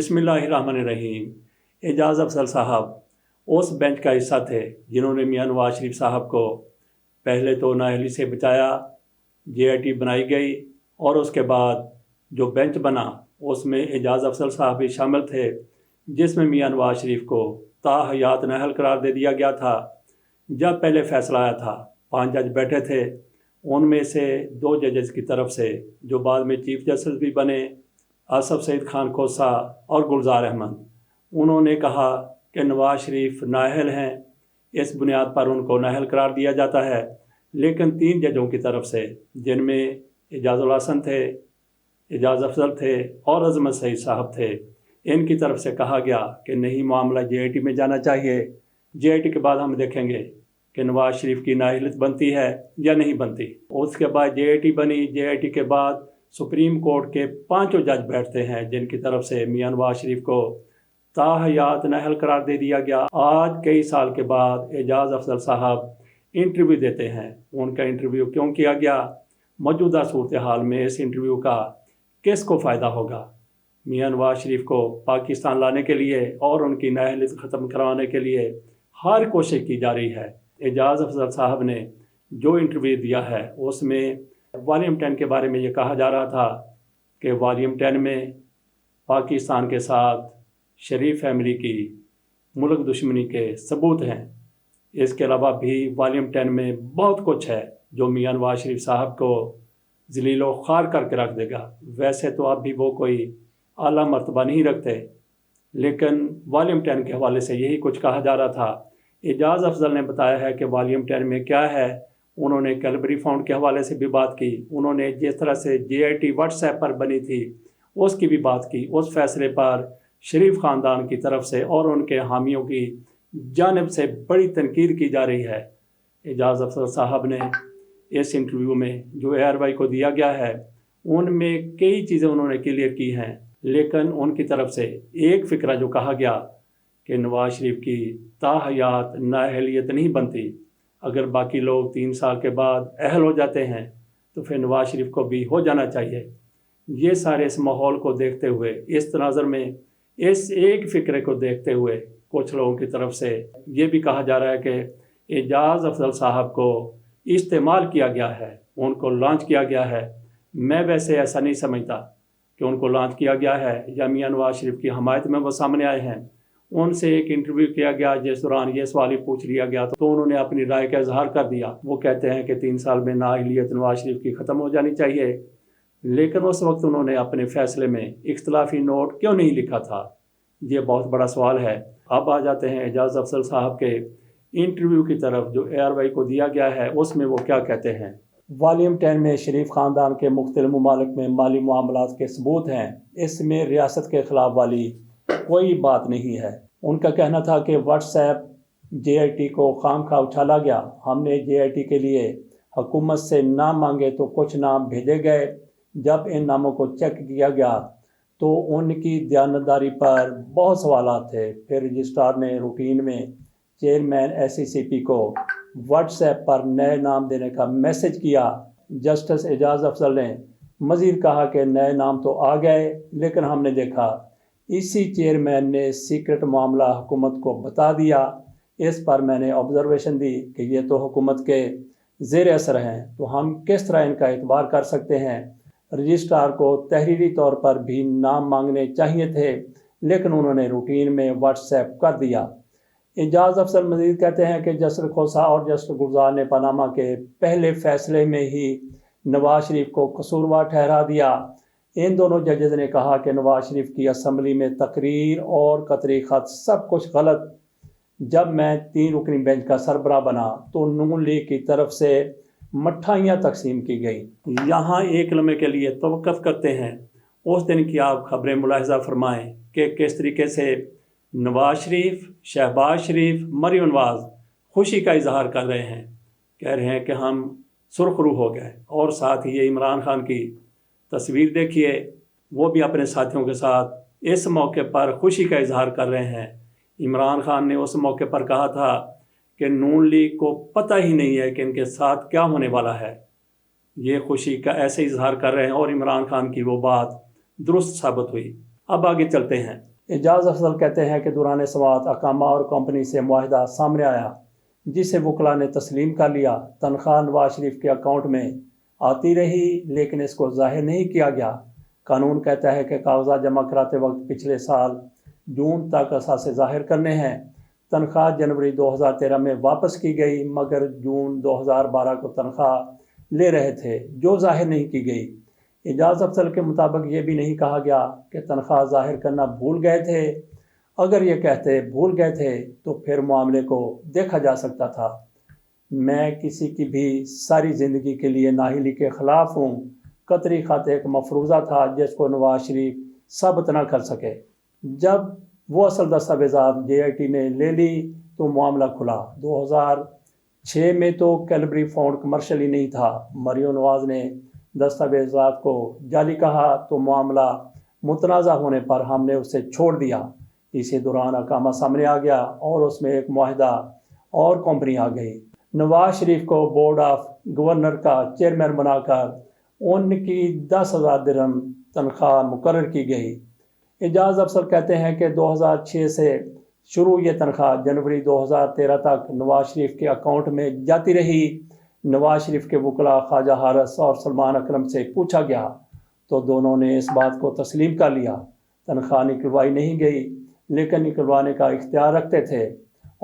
बिस्मिल्लाहिर्रहमानिर्रहीम। एजाज अफजल साहब उस बेंच का हिस्सा थे जिन्होंने मियां नवाज शरीफ साहब को पहले तो नाअहली से बचाया, JIT बनाई गई और उसके बाद जो बेंच बना उसमें एजाज अफजल साहब भी शामिल थे, जिसमें मियां नवाज शरीफ को ताहयात नाअहल करार दे दिया गया था। जब पहले फैसला आया था 5 जज बैठे थे, उनमें से 2 जजेस की तरफ से जो बाद में चीफ जस्टिस भी बने, आसफ सईद खान खोसा और गुलजार अहमद, उन्होंने कहा कि नवाज शरीफ नाअहल हैं, इस बुनियाद पर उनको नाअहल करार दिया जाता है। लेकिन 3 जजों की तरफ से, जिनमें एजाजुल हसन थे, एजाज अफजल थे और अजमत सईद साहब थे, इनकी तरफ से कहा गया कि नहीं, मामला JIT में जाना चाहिए। JIT के बाद हम देखेंगे कि नवाज शरीफ की नाअहलियत बनती है या नहीं बनती। उसके बाद JIT बनी। JIT के बाद सुप्रीम कोर्ट के 5 जज बैठते हैं, जिनकी तरफ से मियां नवाज शरीफ को ताहयात नाअहल करार दे दिया गया। आज कई साल के बाद एजाज अफजल साहब इंटरव्यू देते हैं। उनका इंटरव्यू क्यों किया गया? मौजूदा सूरत हाल में इस इंटरव्यू का किस को फ़ायदा होगा? मियां नवाज शरीफ को पाकिस्तान लाने के लिए और उनकी नाअहलियत ख़त्म करवाने के लिए हर कोशिश की जा रही है। एजाज अफजल साहब ने जो इंटरव्यू दिया है उसमें वॉल्यूम 10 के बारे में ये कहा जा रहा था कि वॉल्यूम 10 में पाकिस्तान के साथ शरीफ फैमिली की मुल्क दुश्मनी के सबूत हैं। इसके अलावा भी वॉल्यूम 10 में बहुत कुछ है जो मियां नवाज शरीफ साहब को ज़लील व ख़ार करके रख देगा। वैसे तो अब भी वो कोई आला मर्तबा नहीं रखते, लेकिन वॉल्यूम 10 के हवाले से यही कुछ कहा जा रहा था। एजाज अफजल ने बताया है कि वॉल्यूम 10 में क्या है। उन्होंने कैलबरी फाउंड के हवाले से भी बात की। उन्होंने जिस तरह से JIT व्हाट्सएप पर बनी थी उसकी भी बात की। उस फैसले पर शरीफ ख़ानदान की तरफ से और उनके हामियों की जानिब से बड़ी तनकीद की जा रही है। एजाज अफजल साहब ने इस इंटरव्यू में जो ARY को दिया गया है उनमें कई चीज़ें उन्होंने क्लियर की हैं, लेकिन उनकी तरफ से एक फ़िक्रा जो कहा गया कि नवाज शरीफ की ताहयात नाअहलियत नहीं बनती, अगर बाकी लोग 3 साल के बाद अहल हो जाते हैं तो फिर नवाज शरीफ को भी हो जाना चाहिए। ये सारे इस माहौल को देखते हुए, इस तनाज़र में, इस एक फ़िक्रे को देखते हुए कुछ लोगों की तरफ से ये भी कहा जा रहा है कि एजाज अफजल साहब को इस्तेमाल किया गया है, उनको लॉन्च किया गया है। मैं वैसे ऐसा नहीं समझता कि उनको लॉन्च किया गया है या मियां नवाज शरीफ की हमायत में वो सामने आए हैं। उनसे एक इंटरव्यू किया गया जिस दौरान ये सवाल ही पूछ लिया गया तो उन्होंने अपनी राय का इजहार कर दिया। वो कहते हैं कि 3 साल में नाअहलियत नवाज शरीफ की ख़त्म हो जानी चाहिए, लेकिन उस वक्त उन्होंने अपने फ़ैसले में इख्तलाफी नोट क्यों नहीं लिखा था? ये बहुत बड़ा सवाल है। अब आ जाते हैं एजाज अफजल साहब के इंटरव्यू की तरफ जो ARY को दिया गया है, उसमें वो क्या कहते हैं। वॉल्यूम 10 में शरीफ ख़ानदान के मुख्तलिफ ममालिक में माली मामलात के सबूत हैं। इसमें रियासत के ख़िलाफ़ वाली कोई बात नहीं है। उनका कहना था कि व्हाट्सएप JIT को खामखा उछाला गया। हमने JIT के लिए हुकूमत से नाम मांगे तो कुछ नाम भेजे गए। जब इन नामों को चेक किया गया तो उनकी दयानतदारी पर बहुत सवालात थे। फिर रजिस्ट्रार ने रूटीन में चेयरमैन SCCP को व्हाट्सएप पर नए नाम देने का मैसेज किया। जस्टिस एजाज अफजल ने मज़ीद कहा कि नए नाम तो आ गए, लेकिन हमने देखा इसी चेयरमैन ने सीक्रेट मामला हुकूमत को बता दिया। इस पर मैंने ऑब्जर्वेशन दी कि ये तो हुकूमत के ज़ेर असर हैं, तो हम किस तरह इनका एतबार कर सकते हैं। रजिस्ट्रार को तहरीरी तौर पर भी नाम मांगने चाहिए थे, लेकिन उन्होंने रूटीन में व्हाट्सएप कर दिया। एजाज अफजल मजीद कहते हैं कि जस्टिस खोसा और जस्टिस गुलजार ने पनामा के पहले फैसले में ही नवाज शरीफ को कसूरवार ठहरा दिया। इन दोनों जजेस ने कहा कि नवाज शरीफ की असम्बली में तकरीर और कतरी ख़त सब कुछ गलत। जब मैं 3 रुकनी बेंच का सरबराह बना तो नून लीग की तरफ से मिठाइयाँ तकसीम की गई। यहाँ एक लम्हे के लिए तवक्कुफ़ करते हैं। उस दिन की आप खबरें मुलाहिज़ा फरमाएँ कि किस तरीके से नवाज शरीफ, शहबाज शरीफ, मरियम नवाज खुशी का इजहार कर रहे हैं, कह रहे हैं कि हम सुरखरू हो गए। और साथ ही ये इमरान खान की तस्वीर देखिए, वो भी अपने साथियों के साथ इस मौके पर खुशी का इजहार कर रहे हैं। इमरान खान ने उस मौके पर कहा था कि नून लीग को पता ही नहीं है कि इनके साथ क्या होने वाला है। ये खुशी का ऐसे इजहार कर रहे हैं और इमरान खान की वो बात दुरुस्त साबित हुई। अब आगे चलते हैं। اعجاز افضل کہتے ہیں کہ دوران سماعت اقامہ اور کمپنی سے معاہدہ سامنے آیا جسے وکلاء نے تسلیم کر لیا۔ تنخواہ نواز شریف کے اکاؤنٹ میں آتی رہی لیکن اس کو ظاہر نہیں کیا گیا۔ قانون کہتا ہے کہ کاغذات جمع کراتے وقت پچھلے سال جون تک اثاثے ظاہر کرنے ہیں۔ تنخواہ جنوری 2013 میں واپس کی گئی مگر جون 2012 کو تنخواہ لے رہے تھے جو ظاہر نہیں کی گئی۔ اعجاز افضل کے مطابق یہ بھی نہیں کہا گیا کہ تنخواہ ظاہر کرنا بھول گئے تھے۔ اگر یہ کہتے بھول گئے تھے تو پھر معاملے کو دیکھا جا سکتا تھا۔ میں کسی کی بھی ساری زندگی کے لیے نااہلی کے خلاف ہوں۔ قطری خط ایک مفروضہ تھا جس کو نواز شریف ثابت نہ کر سکے۔ جب وہ اصل دستاویزات JIT نے لے لی تو معاملہ کھلا۔ 2006 میں تو کیلبری فونڈ کمرشل ہی نہیں تھا۔ مریم نواز نے دستاویزات کو جعلی کہا تو معاملہ متنازع ہونے پر ہم نے اسے چھوڑ دیا۔ اسی دوران اقامہ سامنے آ گیا اور اس میں ایک معاہدہ اور کمپنی آ گئی۔ نواز شریف کو بورڈ آف گورنر کا چیئرمین بنا کر ان کی 10,000 درہم تنخواہ مقرر کی گئی۔ اعجاز افضل کہتے ہیں کہ 2006 سے شروع یہ تنخواہ جنوری 2013 تک نواز شریف کے اکاؤنٹ میں جاتی رہی۔ نواز شریف کے وکلاء خواجہ حارث اور سلمان اکرم سے پوچھا گیا تو دونوں نے اس بات کو تسلیم کر لیا۔ تنخواہ نکلوائی نہیں گئی لیکن نکلوانے کا اختیار رکھتے تھے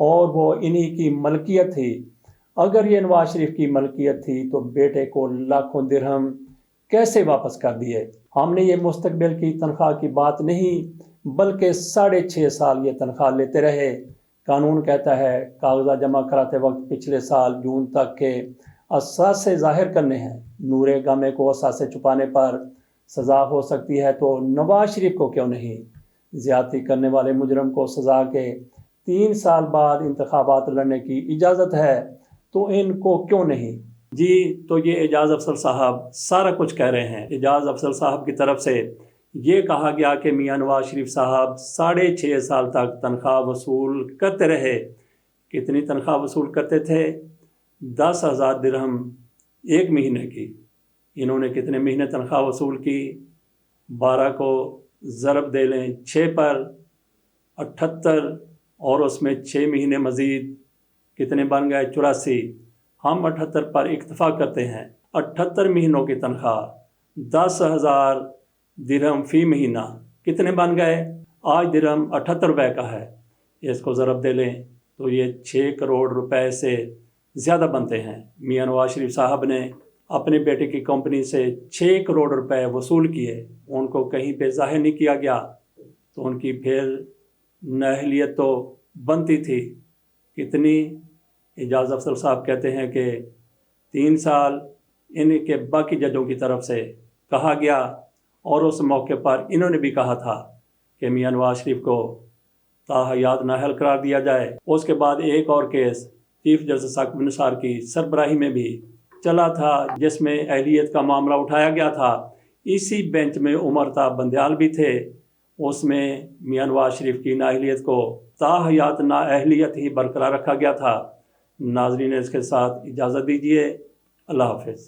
اور وہ انہی کی ملکیت تھی۔ اگر یہ نواز شریف کی ملکیت تھی تو بیٹے کو لاکھوں درہم کیسے واپس کر دیے؟ ہم نے یہ مستقبل کی تنخواہ کی بات نہیں بلکہ 6.5 سال یہ تنخواہ لیتے رہے۔ قانون کہتا ہے کاغذات جمع کراتے وقت پچھلے سال جون تک کے اثاثے ظاہر کرنے ہیں۔ نور گامے کو اثاثے چھپانے پر سزا ہو سکتی ہے تو نواز شریف کو کیوں نہیں؟ زیادتی کرنے والے مجرم کو سزا کے 3 سال بعد انتخابات لڑنے کی اجازت ہے تو ان کو کیوں نہیں؟ جی تو یہ اعجاز افضل صاحب سارا کچھ کہہ رہے ہیں۔ اعجاز افضل صاحب کی طرف سے یہ کہا گیا کہ میاں نواز شریف صاحب 6.5 سال تک تنخواہ وصول کرتے رہے۔ کتنی تنخواہ وصول کرتے تھے؟ 10,000 درہم ایک مہینے کی۔ انہوں نے کتنے مہینے تنخواہ وصول کی؟ 12 کو ضرب دے لیں 6 پر 78 اور اس میں 6 مہینے مزید کتنے بن گئے؟ 84۔ ہم 78 پر اکتفا کرتے ہیں۔ 78 مہینوں کی تنخواہ 10,000 درہم فی مہینہ کتنے بن گئے؟ آج درہم 78 روپے کا ہے، اس کو ضرب دے لیں تو یہ 6 کروڑ روپے سے زیادہ بنتے ہیں۔ میاں نواز شریف صاحب نے اپنے بیٹے کی کمپنی سے 6 کروڑ روپے وصول کیے، ان کو کہیں پہ ظاہر نہیں کیا گیا تو ان کی پھر نااہلیت تو بنتی تھی۔ کتنی؟ اعجاز افضل صاحب کہتے ہیں کہ 3 سال ان کے باقی ججوں کی طرف سے کہا گیا اور اس موقع پر انہوں نے بھی کہا تھا کہ میاں نواز شریف کو تاحیات نااہل قرار دیا جائے۔ اس کے بعد ایک اور case chief justice Saqib Nisar کی سربراہی میں بھی چلا تھا جس میں اہلیت کا معاملہ اٹھایا گیا تھا۔ اسی بینچ میں عمر تا بندیال بھی تھے، اس میں میاں نواز شریف کی نااہلیت کو تاحیات نااہلیت ہی برقرار رکھا گیا تھا۔ ناظرین اس کے ساتھ اجازت دیجیے، اللہ حافظ۔